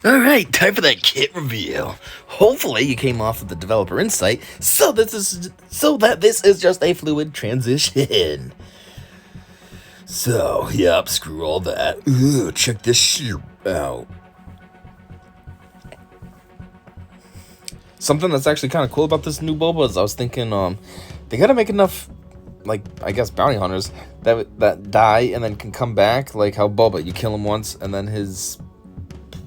Alright, time for that kit reveal. Hopefully you came off of the developer insight so that this is just a fluid transition. So, yep, screw all that. Ooh, check this shit out. Something that's actually kind of cool about this new Boba is I was thinking, they gotta make enough, like, I guess bounty hunters that die and then can come back, like how Boba, you kill him once and then his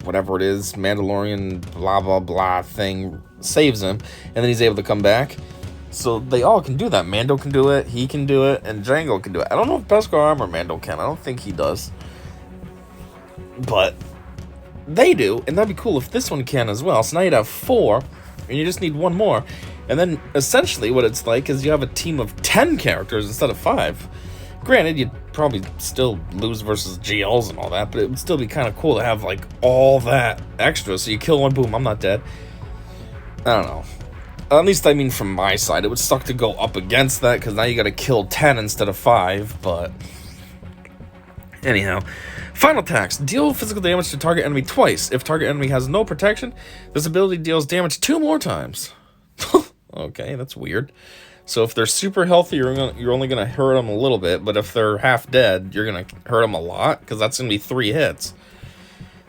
whatever it is, Mandalorian blah blah blah thing saves him, and then he's able to come back. So they all can do that. Mando can do it, he can do it, and Jango can do it. I don't know if Beskar Armor Mando can. I don't think he does. But they do, and that'd be cool if this one can as well. So now you'd have 4, and you just need 1 more. And then essentially what it's like is you have a team of 10 characters instead of 5. Granted, you'd probably still lose versus GLs and all that, but it would still be kind of cool to have, like, all that extra. So you kill one, boom, I'm not dead. I don't know. At least, I mean, from my side, it would suck to go up against that, because now you gotta kill 10 instead of 5, but... Anyhow. Final attacks. Deal physical damage to target enemy twice. If target enemy has no protection, this ability deals damage 2 more times. Okay, that's weird. So if they're super healthy, you're only going to hurt them a little bit, but if they're half dead, you're going to hurt them a lot, because that's going to be 3 hits.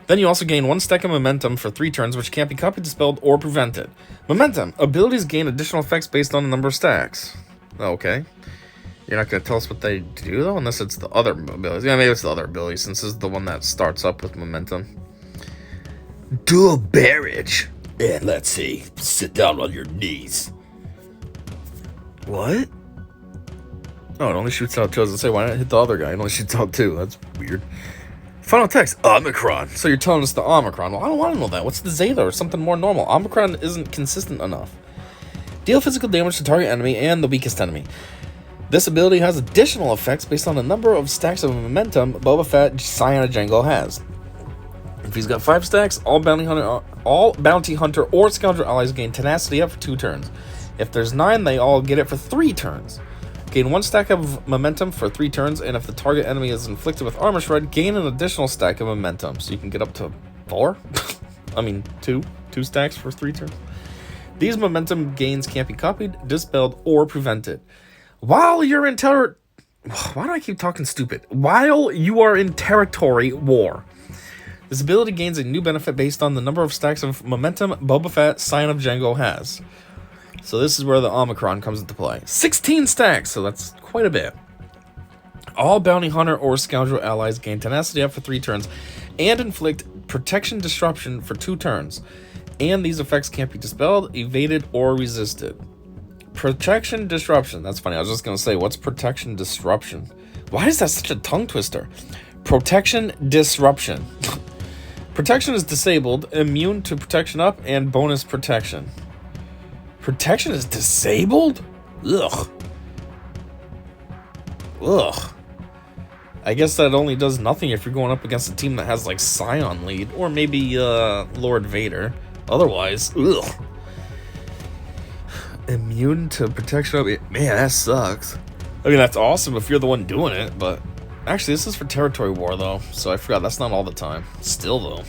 Then you also gain 1 stack of momentum for 3 turns, which can't be copied, dispelled, or prevented. Momentum. Abilities gain additional effects based on the number of stacks. Okay. You're not going to tell us what they do, though, unless it's the other abilities. Yeah, maybe it's the other ability, since this is the one that starts up with momentum. Dual barrage. And let's see. Sit down on your knees. What? Oh, it only shoots out 2. I was gonna say, why not hit the other guy? It only shoots out 2. That's weird. Final text, Omicron. So you're telling us the Omicron. Well, I don't want to know that. What's the Zeta or something more normal? Omicron isn't consistent enough. Deal physical damage to target enemy and the weakest enemy. This ability has additional effects based on the number of stacks of momentum Boba Fett, Scion, and Jango has. If he's got 5 stacks, all bounty hunter or scoundrel allies gain tenacity up for 2 turns. If there's 9, they all get it for 3 turns. Gain 1 stack of momentum for 3 turns, and if the target enemy is inflicted with armor shred, gain an additional stack of momentum. So you can get up to 4? I mean, 2 stacks for 3 turns. These momentum gains can't be copied, dispelled, or prevented. While you're in why do I keep talking stupid? While you are in territory war. This ability gains a new benefit based on the number of stacks of momentum Boba Fett, Scion of Jango has. So this is where the Omicron comes into play. 16 stacks, so that's quite a bit. All bounty hunter or scoundrel allies gain tenacity up for 3 turns and inflict protection disruption for 2 turns. And these effects can't be dispelled, evaded, or resisted. Protection disruption. That's funny. I was just going to say, what's protection disruption? Why is that such a tongue twister? Protection disruption. Protection is disabled, immune to protection up, and bonus protection. Protection is disabled? Ugh. Ugh. I guess that only does nothing if you're going up against a team that has, like, Scion lead. Or maybe, Lord Vader. Otherwise, ugh. Immune to protection up? Man, that sucks. I mean, that's awesome if you're the one doing it, but... Actually, this is for territory war, though. So I forgot, that's not all the time. Still, though.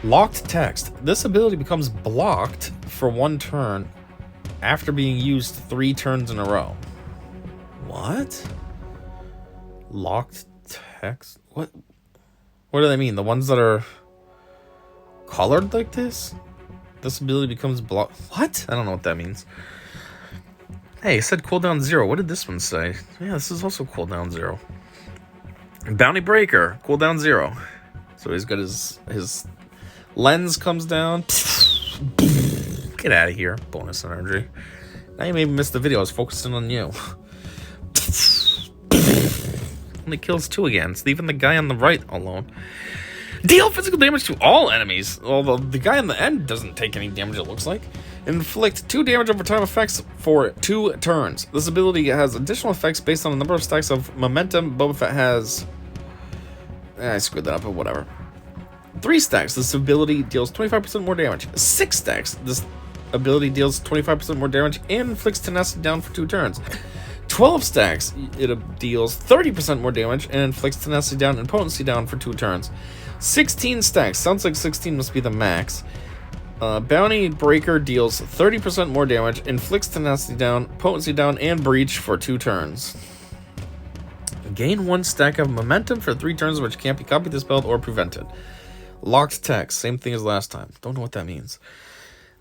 Locked text. This ability becomes blocked for 1 turn after being used 3 turns in a row. What? Locked text? What do they mean? The ones that are colored like this? This ability becomes blocked. What? I don't know what that means. Hey, it said cooldown 0. What did this one say? Yeah, this is also cooldown 0. Bounty breaker, cooldown 0. So he's got his lens comes down. Get out of here. Bonus energy. Now you maybe missed the video. I was focusing on you. Only kills 2 again. It's leaving the guy on the right alone. Deal physical damage to all enemies. Although the guy on the end doesn't take any damage, it looks like. Inflict 2 damage over time effects for 2 turns. This ability has additional effects based on the number of stacks of momentum Boba Fett has. I screwed that up, but whatever. 3 stacks. This ability deals 25% more damage. 6 stacks. This ability deals 25% more damage and inflicts tenacity down for 2 turns. 12 stacks, it deals 30% more damage and inflicts tenacity down and potency down for 2 turns. 16 stacks, sounds like 16 must be the max. Bounty Breaker deals 30% more damage, inflicts tenacity down, potency down, and breach for 2 turns. Gain 1 stack of momentum for 3 turns, which can't be copied, dispelled, or prevented. Locked text, same thing as last time. Don't know what that means.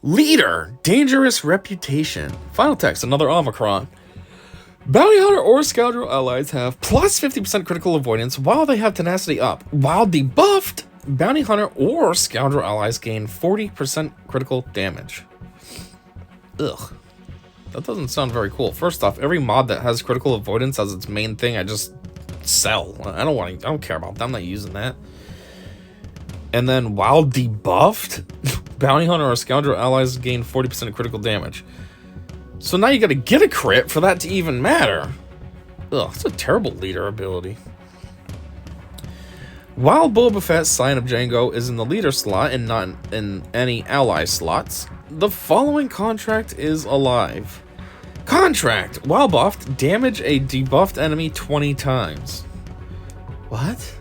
Leader, dangerous reputation. Final text, another Omicron. Bounty Hunter or Scoundrel allies have plus 50% critical avoidance while they have tenacity up. While debuffed, Bounty Hunter or Scoundrel allies gain 40% critical damage. Ugh. That doesn't sound very cool. First off, every mod that has critical avoidance as its main thing, I just sell. I don't care about that. I'm not using that. And then while debuffed, Bounty Hunter or Scoundrel allies gain 40% critical damage. So now you gotta get a crit for that to even matter. Ugh, it's a terrible leader ability. While Boba Fett, Scion of Jango, is in the leader slot and not in any ally slots, the following contract is alive. Contract! While buffed, damage a debuffed enemy 20 times. What?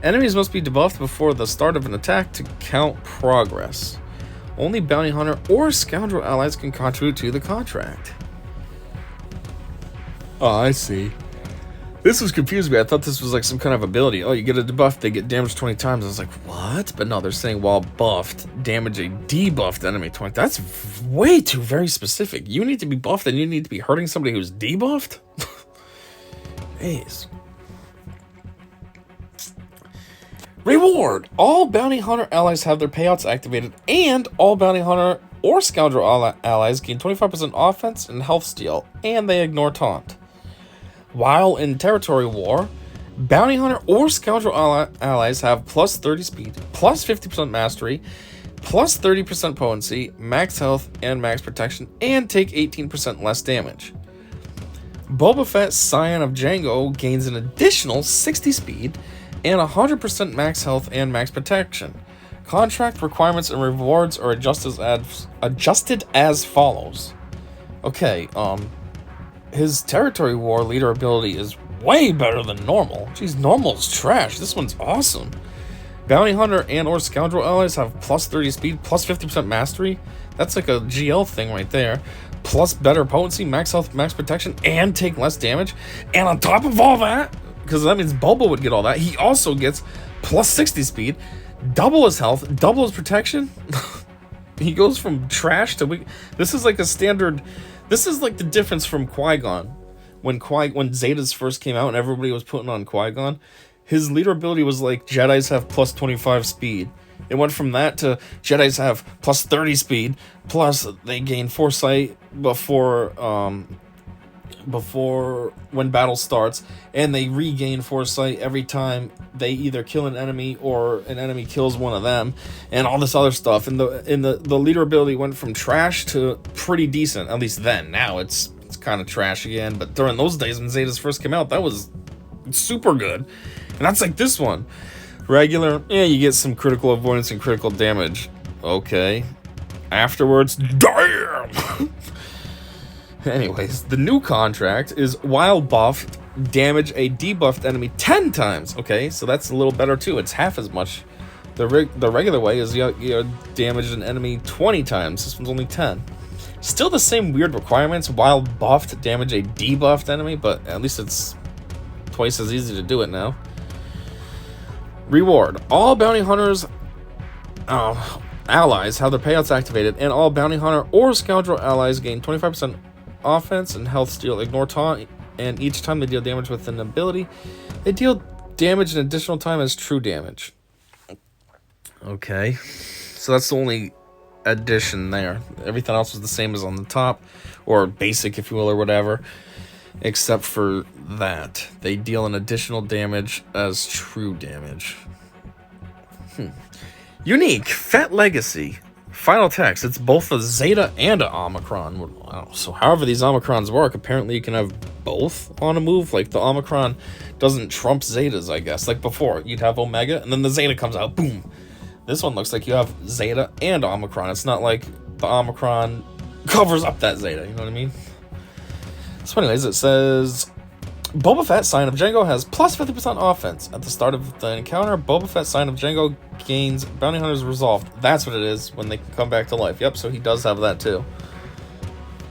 Enemies must be debuffed before the start of an attack to count progress. Only Bounty Hunter or Scoundrel allies can contribute to the contract. Oh, I see. This was confusing me. I thought this was like some kind of ability. Oh, you get a debuff, they get damaged 20 times. I was like, what? But no, they're saying while buffed, damage a debuffed enemy 20. That's way too very specific. You need to be buffed and you need to be hurting somebody who's debuffed? Jeez. Reward! All Bounty Hunter allies have their payouts activated, and all Bounty Hunter or Scoundrel allies gain 25% offense and health steal, and they ignore taunt. While in Territory War, Bounty Hunter or Scoundrel allies have plus 30 speed, plus 50% mastery, plus 30% potency, max health, and max protection, and take 18% less damage. Boba Fett, Scion of Jango, gains an additional 60 speed, and 100% max health and max protection. Contract requirements and rewards are adjusted as follows. Okay, his Territory War leader ability is way better than normal. Jeez, normal is trash. This one's awesome. Bounty Hunter and or Scoundrel allies have plus 30 speed, plus 50% mastery. That's like a GL thing right there. Plus better potency, max health, max protection, and take less damage. And on top of all that, because that means Boba would get all that, he also gets plus 60 speed, double his health, double his protection. He goes from trash to weak. This is like a standard. This is like the difference from Qui-Gon. When Zetas first came out and everybody was putting on Qui-Gon, his leader ability was like Jedis have plus 25 speed. It went from that to Jedis have plus 30 speed, plus they gain foresight before when battle starts, and they regain foresight every time they either kill an enemy or an enemy kills one of them, and all this other stuff. And the leader ability went from trash to pretty decent, at least then. Now it's kind of trash again, but during those days when Zetas first came out, that was super good. And that's like this one. Regular, yeah, you get some critical avoidance and critical damage. Okay. Afterwards, damn! Anyways, the new contract is while buffed, damage a debuffed enemy 10 times. Okay, so that's a little better too. It's half as much. The regular way is you damage an enemy 20 times. This one's only 10. Still the same weird requirements. While buffed, damage a debuffed enemy, but at least it's twice as easy to do it now. Reward. All Bounty Hunters allies have their payouts activated, and all Bounty Hunter or Scoundrel allies gain 25% offense and health steal. Ignore taunt, and each time they deal damage with an ability, they deal damage an additional time as true damage. Okay, so that's the only addition there. Everything else was the same as on the top, or basic, if you will, or whatever, except for that. They deal an additional damage as true damage. Unique, Fett Legacy. Final text, it's both a Zeta and an Omicron. Wow. So however these Omicrons work, apparently you can have both on a move. Like the Omicron doesn't trump Zetas, I guess. Like before, you'd have Omega, and then the Zeta comes out, boom. This one looks like you have Zeta and Omicron. It's not like the Omicron covers up that Zeta, you know what I mean? So anyways, it says Boba Fett, Scion of Jango, has plus 50% offense. At the start of the encounter, Boba Fett, Scion of Jango, gains Bounty Hunter's Resolved. That's what it is, when they can come back to life. Yep, so he does have that too.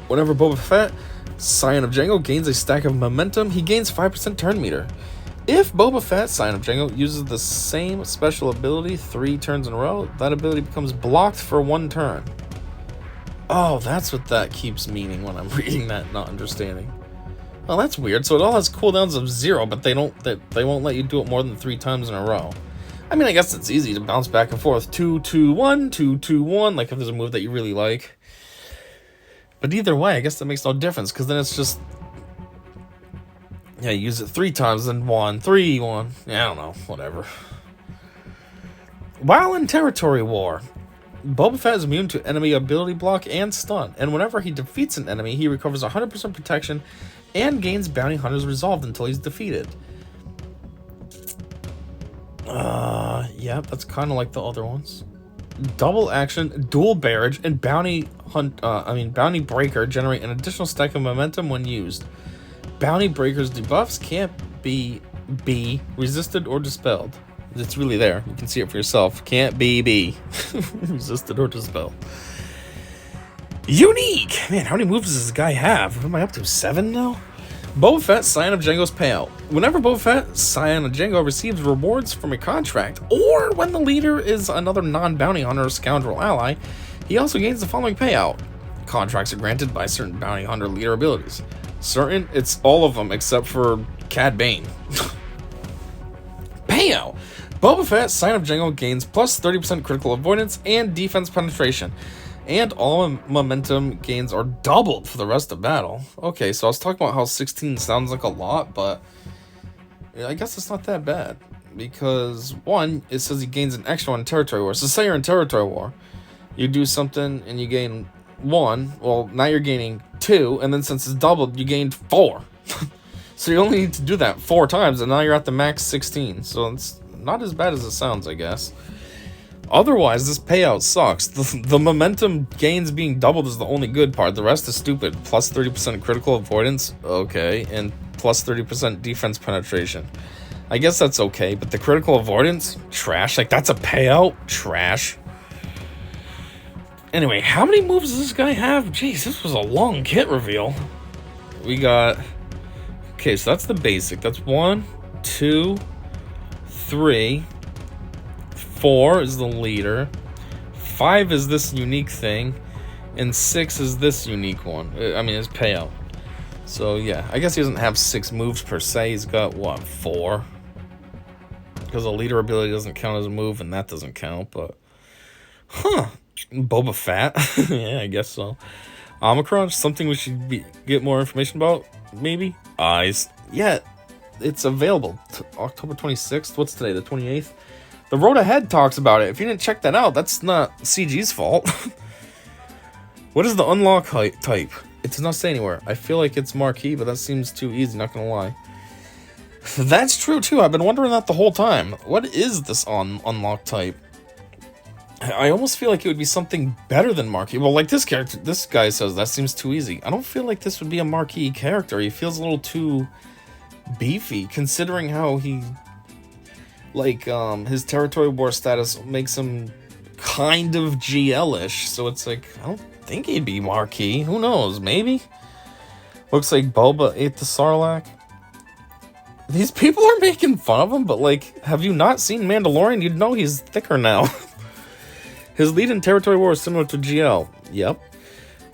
Whenever Boba Fett, Scion of Jango, gains a stack of momentum, he gains 5% turn meter. If Boba Fett, Scion of Jango, uses the same special ability 3 turns in a row, that ability becomes blocked for 1 turn. Oh, that's what that keeps meaning when I'm reading that, not understanding. Well, that's weird. So it all has cooldowns of 0, but they won't let you do it more than 3 times in a row. I mean, I guess it's easy to bounce back and forth. 2-2-1, 2-2-1, like if there's a move that you really like. But either way, I guess that makes no difference, because then it's just... Yeah, you use it 3 times, then 1, 3, 1. Yeah, I don't know, whatever. While in Territory War, Boba Fett is immune to enemy ability block and stun, and whenever he defeats an enemy, he recovers 100% protection and gains Bounty Hunter's Resolved until he's defeated. Yeah, that's kind of like the other ones. Double action, dual barrage, and bounty breaker generate an additional stack of momentum when used. Bounty breaker's debuffs can't be resisted or dispelled. It's really there. You can see it for yourself. Can't be resisted or dispelled. Unique! Man, how many moves does this guy have? What am I up to? 7 now? Boba Fett, Scion of Jango's payout. Whenever Boba Fett, Scion of Jango, receives rewards from a contract, or when the leader is another non-bounty hunter or scoundrel ally, he also gains the following payout. Contracts are granted by certain bounty hunter leader abilities. Certain? It's all of them except for Cad Bane. Payout! Boba Fett, Scion of Jango, gains plus 30% critical avoidance and defense penetration. And all momentum gains are doubled for the rest of battle. Okay, so I was talking about how 16 sounds like a lot, but I guess it's not that bad. Because, 1, it says he gains an extra 1 in Territory War. So say you're in Territory War. You do something and you gain 1. Well, now you're gaining 2. And then since it's doubled, you gained 4. So you only need to do that 4 times, and now you're at the max 16. So it's not as bad as it sounds, I guess. Otherwise, this payout sucks. The momentum gains being doubled is the only good part. The rest is stupid. Plus 30% critical avoidance, okay, and plus 30% defense penetration. I guess that's okay, but the critical avoidance? Trash. Like, that's a payout? Trash. Anyway, how many moves does this guy have? Jeez, this was a long kit reveal. We got... Okay, so that's the basic. That's 1, 2, 3... 4 is the leader, 5 is this unique thing, and 6 is this unique one. I mean, his payout. So yeah, I guess he doesn't have 6 moves per se. He's got, what, 4? Because the leader ability doesn't count as a move, and that doesn't count, but... Huh. Boba Fett? Yeah, I guess so. Omicron? Something we should get more information about? Maybe? Eyes. Yeah, it's available. October 26th? What's today, the 28th? The Road Ahead talks about it. If you didn't check that out, that's not CG's fault. What is the unlock type? It does not say anywhere. I feel like it's marquee, but that seems too easy, not gonna lie. That's true, too. I've been wondering that the whole time. What is this unlock type? I almost feel like it would be something better than marquee. Well, like this character, this guy says that seems too easy. I don't feel like this would be a marquee character. He feels a little too beefy, considering how he... Like, his Territory War status makes him kind of GL-ish, so it's like, I don't think he'd be marquee. Who knows? Maybe? Looks like Boba ate the Sarlacc. These people are making fun of him, but, like, have you not seen Mandalorian? You'd know he's thicker now. His lead in Territory War is similar to GL. Yep.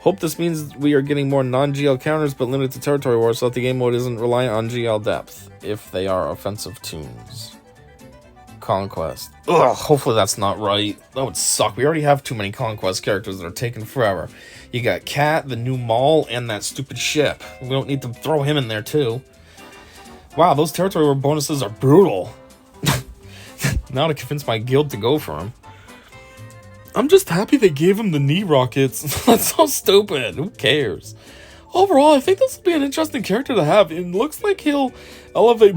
Hope this means we are getting more non-GL counters, but limited to Territory War, so that the game mode isn't reliant on GL depth, if they are offensive tunes. Conquest. Ugh, hopefully that's not right. That would suck. We already have too many Conquest characters that are taking forever. You got Cat, the new Maul, and that stupid ship. We don't need to throw him in there too. Wow, those Territory War bonuses are brutal. Now to convince my guild to go for him. I'm just happy they gave him the knee rockets. That's so stupid. Who cares? Overall, I think this will be an interesting character to have. It looks like he'll elevate...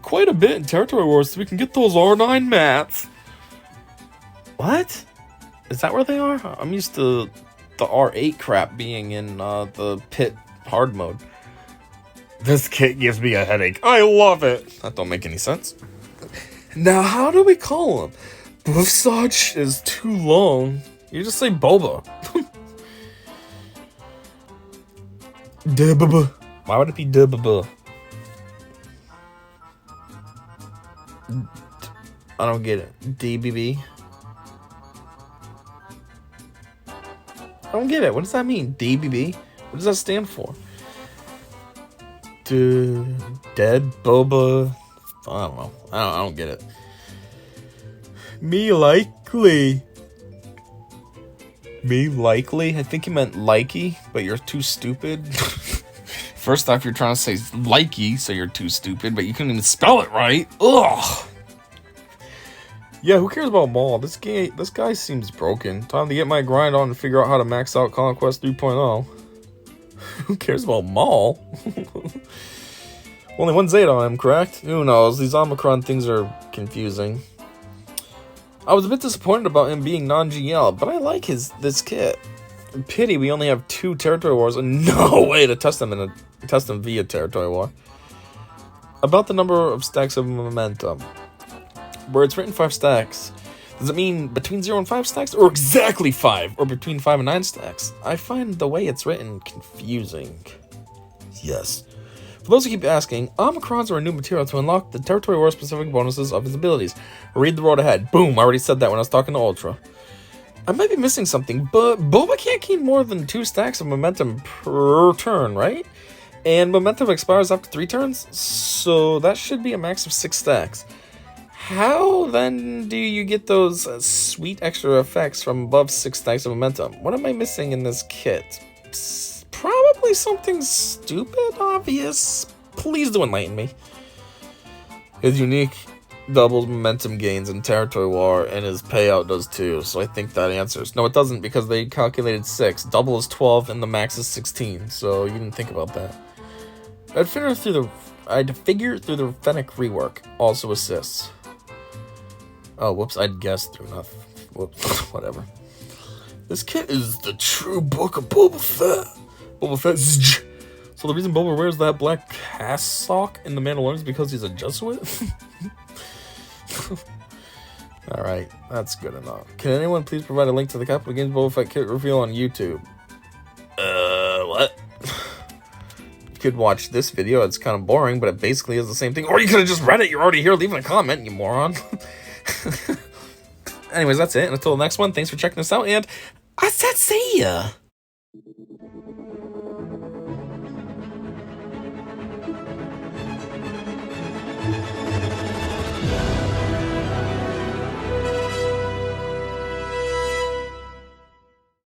quite a bit in Territory Wars, so we can get those R9 mats. What? Is that where they are? I'm used to the R8 crap being in the pit hard mode. This kit gives me a headache. I love it. That don't make any sense. Now, how do we call him? Buffsage is too long. You just say Boba. Dubba. Why would it be Dubba? I don't get it. DBB. I don't get it. What does that mean? DBB? What does that stand for? Dead Boba. I don't know. I don't get it. Me likely. Me likely? I think you meant likey, but you're too stupid. First off, you're trying to say likey, so you're too stupid, but you couldn't even spell it right. Ugh. Yeah, who cares about Maul? This guy seems broken. Time to get my grind on and figure out how to max out Conquest 3.0. Who cares about Maul? Only one Zeta on him, correct? Who knows? These Omicron things are confusing. I was a bit disappointed about him being non-GL, but I like this kit. Pity we only have 2 territory wars and no way to test them via territory war. About the number of stacks of momentum. Where it's written 5 stacks. Does it mean between 0 and 5 stacks? Or exactly 5? Or between 5 and 9 stacks? I find the way it's written confusing. Yes. For those who keep asking, omicrons are a new material to unlock the territory war specific bonuses of his abilities. Read the road ahead. Boom, I already said that when I was talking to Ultra. I might be missing something, but Boba can't gain more than 2 stacks of momentum per turn, right? And momentum expires after 3 turns, so that should be a max of 6 stacks. How then do you get those sweet extra effects from above 6 stacks of momentum? What am I missing in this kit? Probably something stupid, obvious. Please do enlighten me. His unique doubles momentum gains in territory war, and his payout does too, so I think that answers. No, it doesn't, because they calculated 6. Double is 12, and the max is 16, so you didn't think about that. I'd figure through the Fennec rework also assists. Oh, whoops, I'd guessed through enough. Whoops, whatever. This kit is the true book of Boba Fett. Boba Fett. So the reason Boba wears that black cassock in The Mandalorian is because he's a Jesuit? Alright, that's good enough. Can anyone please provide a link to the Capital Games Boba Fett kit reveal on YouTube? What? You could watch this video, it's kind of boring, but it basically is the same thing. Or you could have just read it, you're already here, leave a comment, you moron. Anyways, that's it, and until the next one, thanks for checking us out, and I said see ya!